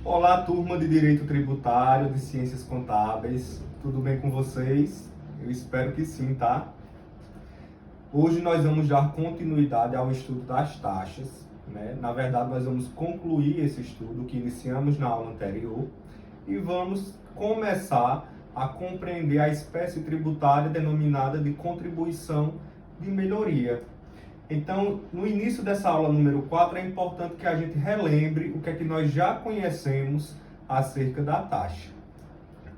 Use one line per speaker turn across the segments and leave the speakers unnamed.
Olá, turma de Direito Tributário, de Ciências Contábeis. Tudo bem com vocês? Eu espero que sim, tá? Hoje nós vamos dar continuidade ao estudo das taxas, né? Na verdade, nós vamos concluir esse estudo que iniciamos na aula anterior e vamos começar a compreender a espécie tributária denominada de contribuição de melhoria. Então, no início dessa aula número 4, é importante que a gente relembre o que é que nós já conhecemos acerca da taxa.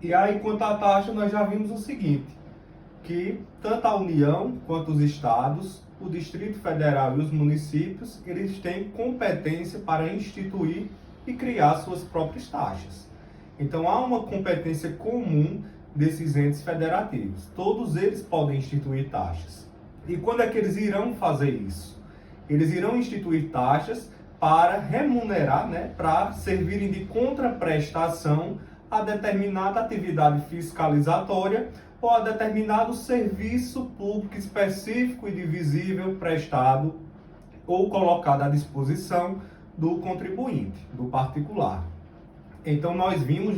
E aí, quanto à taxa, nós já vimos o seguinte, que tanto a União quanto os estados, o Distrito Federal e os municípios, eles têm competência para instituir e criar suas próprias taxas. Então, há uma competência comum desses entes federativos. Todos eles podem instituir taxas. E quando é que eles irão fazer isso? Eles irão instituir taxas para remunerar, para servirem de contraprestação a determinada atividade fiscalizatória ou a determinado serviço público específico e divisível prestado ou colocado à disposição do contribuinte, do particular. Então nós vimos,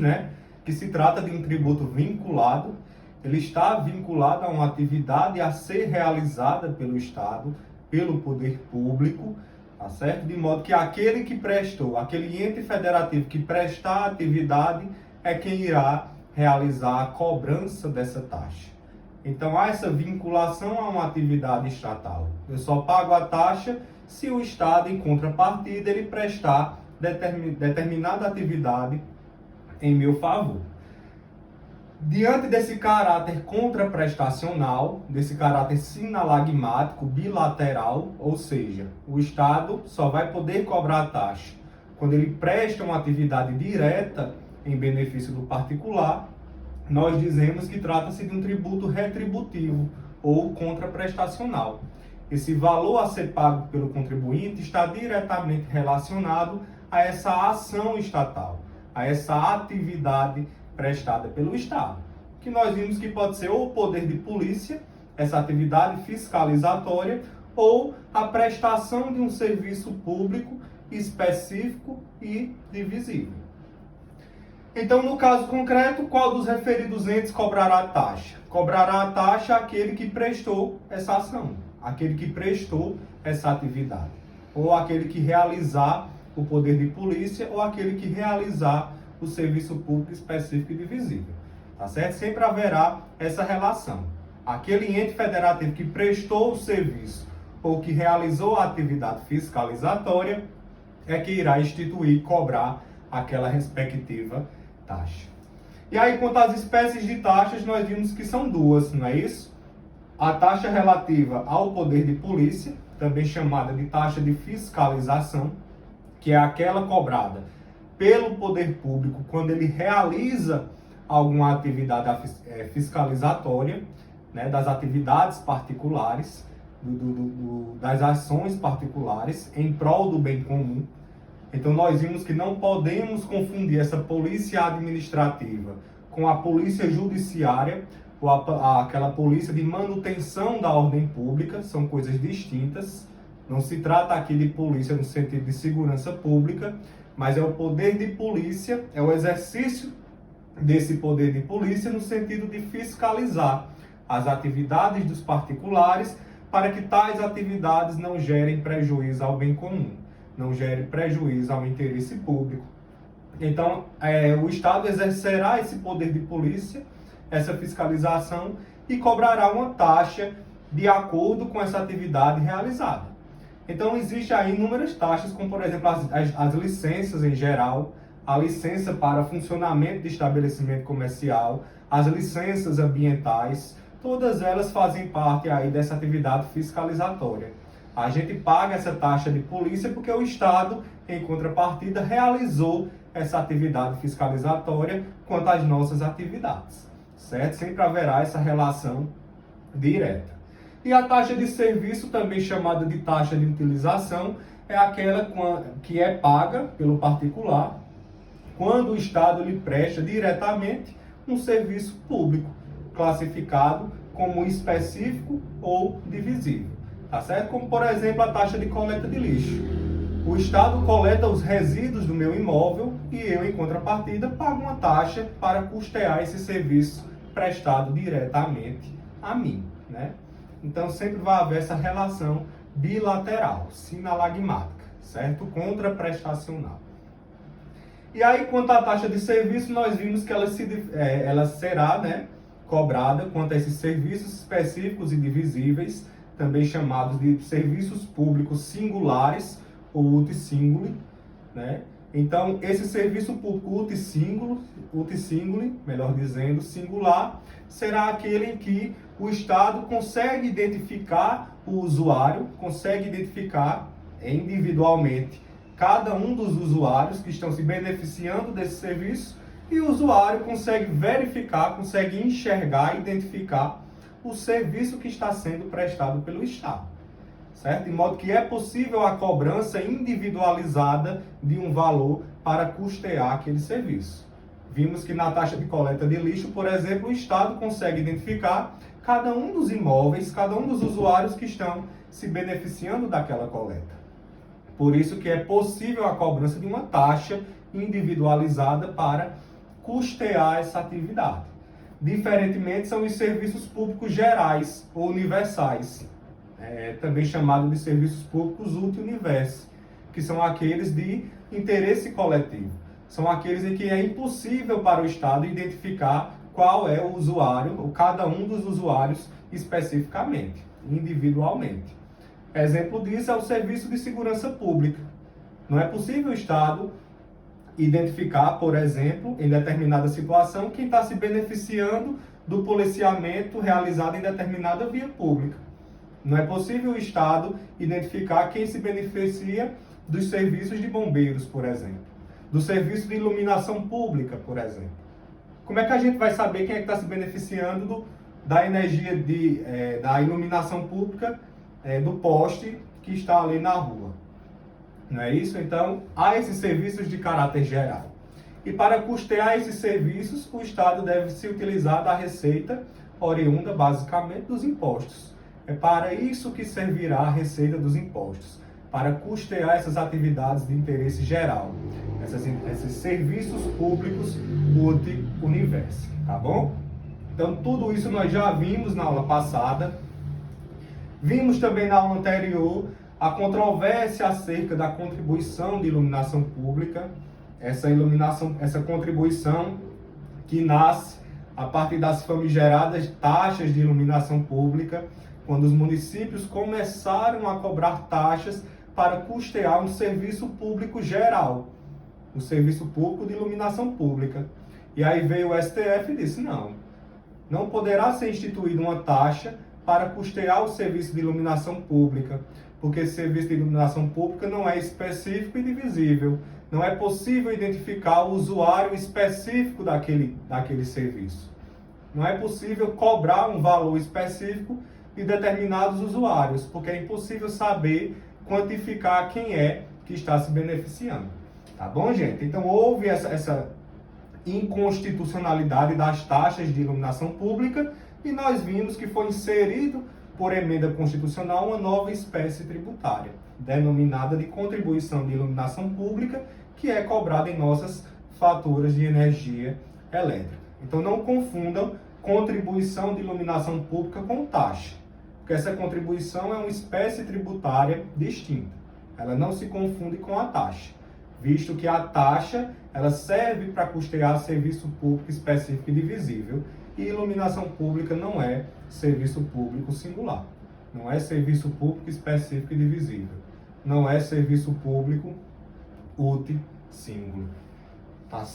que se trata de um tributo vinculado. Ele está vinculado a uma atividade a ser realizada pelo Estado, pelo poder público, tá certo? De modo que aquele que prestou, aquele ente federativo que prestar a atividade é quem irá realizar a cobrança dessa taxa. Então há essa vinculação a uma atividade estatal. Eu só pago a taxa se o Estado, em contrapartida, ele prestar determinada atividade em meu favor. Diante desse caráter contraprestacional, desse caráter sinalagmático, bilateral, ou seja, o Estado só vai poder cobrar a taxa quando ele presta uma atividade direta em benefício do particular, nós dizemos que trata-se de um tributo retributivo ou contraprestacional. Esse valor a ser pago pelo contribuinte está diretamente relacionado a essa ação estatal, a essa atividade prestada pelo Estado, que nós vimos que pode ser ou o poder de polícia, essa atividade fiscalizatória, ou a prestação de um serviço público específico e divisível. Então, no caso concreto, qual dos referidos entes cobrará a taxa? Cobrará a taxa aquele que prestou essa ação, aquele que prestou essa atividade, ou aquele que realizar o poder de polícia, ou aquele que realizar o serviço público específico e divisível, tá certo? Sempre haverá essa relação. Aquele ente federativo que prestou o serviço ou que realizou a atividade fiscalizatória é que irá instituir e cobrar aquela respectiva taxa. E aí, quanto às espécies de taxas, nós vimos que são duas, não é isso? A taxa relativa ao poder de polícia, também chamada de taxa de fiscalização, que é aquela cobrada pelo poder público quando ele realiza alguma atividade fiscalizatória, das atividades particulares, das ações particulares em prol do bem comum. Então nós vimos que não podemos confundir essa polícia administrativa com a polícia judiciária ou aquela polícia de manutenção da ordem pública, são coisas distintas. Não se trata aqui de polícia no sentido de segurança pública, mas é o poder de polícia, é o exercício desse poder de polícia no sentido de fiscalizar as atividades dos particulares para que tais atividades não gerem prejuízo ao bem comum, não gerem prejuízo ao interesse público. Então, o Estado exercerá esse poder de polícia, essa fiscalização, e cobrará uma taxa de acordo com essa atividade realizada. Então, existem aí inúmeras taxas, como, por exemplo, as licenças em geral, a licença para funcionamento de estabelecimento comercial, as licenças ambientais, todas elas fazem parte aí dessa atividade fiscalizatória. A gente paga essa taxa de polícia porque o Estado, em contrapartida, realizou essa atividade fiscalizatória quanto às nossas atividades, certo? Sempre haverá essa relação direta. E a taxa de serviço, também chamada de taxa de utilização, é aquela que é paga pelo particular quando o Estado lhe presta diretamente um serviço público, classificado como específico ou divisível, tá certo? Como, por exemplo, a taxa de coleta de lixo. O Estado coleta os resíduos do meu imóvel e eu, em contrapartida, pago uma taxa para custear esse serviço prestado diretamente a mim, né? Então, sempre vai haver essa relação bilateral, sinalagmática, certo? Contraprestacional. E aí, quanto à taxa de serviço, nós vimos que ela será, né, cobrada quanto a esses serviços específicos e divisíveis, também chamados de serviços públicos singulares ou uti singuli, né? Então, esse serviço público uti singuli, melhor dizendo, singular, será aquele em que o Estado consegue identificar o usuário, consegue identificar individualmente cada um dos usuários que estão se beneficiando desse serviço e o usuário consegue verificar, consegue enxergar, identificar o serviço que está sendo prestado pelo Estado, certo? De modo que é possível a cobrança individualizada de um valor para custear aquele serviço. Vimos que na taxa de coleta de lixo, por exemplo, o Estado consegue identificar cada um dos imóveis, cada um dos usuários que estão se beneficiando daquela coleta. Por isso que é possível a cobrança de uma taxa individualizada para custear essa atividade. Diferentemente, são os serviços públicos gerais ou universais, também chamado de serviços públicos uti-universe, que são aqueles de interesse coletivo. São aqueles em que é impossível para o Estado identificar qual é o usuário, ou cada um dos usuários especificamente, individualmente. Exemplo disso é o serviço de segurança pública. Não é possível o Estado identificar, por exemplo, em determinada situação, quem está se beneficiando do policiamento realizado em determinada via pública. Não é possível o Estado identificar quem se beneficia dos serviços de bombeiros, por exemplo, do serviço de iluminação pública, por exemplo. Como é que a gente vai saber quem é que está se beneficiando da energia da iluminação pública do poste que está ali na rua? Não é isso? Então, há esses serviços de caráter geral. E para custear esses serviços, o Estado deve se utilizar da receita oriunda, basicamente, dos impostos. É para isso que servirá a receita dos impostos, para custear essas atividades de interesse geral, esses serviços públicos uti-universe, tá bom? Então, tudo isso nós já vimos na aula passada. Vimos também na aula anterior a controvérsia acerca da contribuição de iluminação pública, essa contribuição que nasce a partir das famigeradas taxas de iluminação pública, quando os municípios começaram a cobrar taxas para custear um serviço público geral, o serviço público de iluminação pública. E aí veio o STF e disse, não poderá ser instituída uma taxa para custear o serviço de iluminação pública, porque esse serviço de iluminação pública não é específico e divisível. Não é possível identificar o usuário específico daquele serviço. Não é possível cobrar um valor específico de determinados usuários, porque é impossível saber quantificar quem é que está se beneficiando. Tá bom, gente? Então, houve essa inconstitucionalidade das taxas de iluminação pública e nós vimos que foi inserido por emenda constitucional uma nova espécie tributária, denominada de contribuição de iluminação pública, que é cobrada em nossas faturas de energia elétrica. Então não confundam contribuição de iluminação pública com taxa, porque essa contribuição é uma espécie tributária distinta. Ela não se confunde com a taxa, visto que a taxa ela serve para custear serviço público específico e divisível, e iluminação pública não é serviço público singular. Não é serviço público específico e divisível. Não é serviço público uti singuli. Tá certo?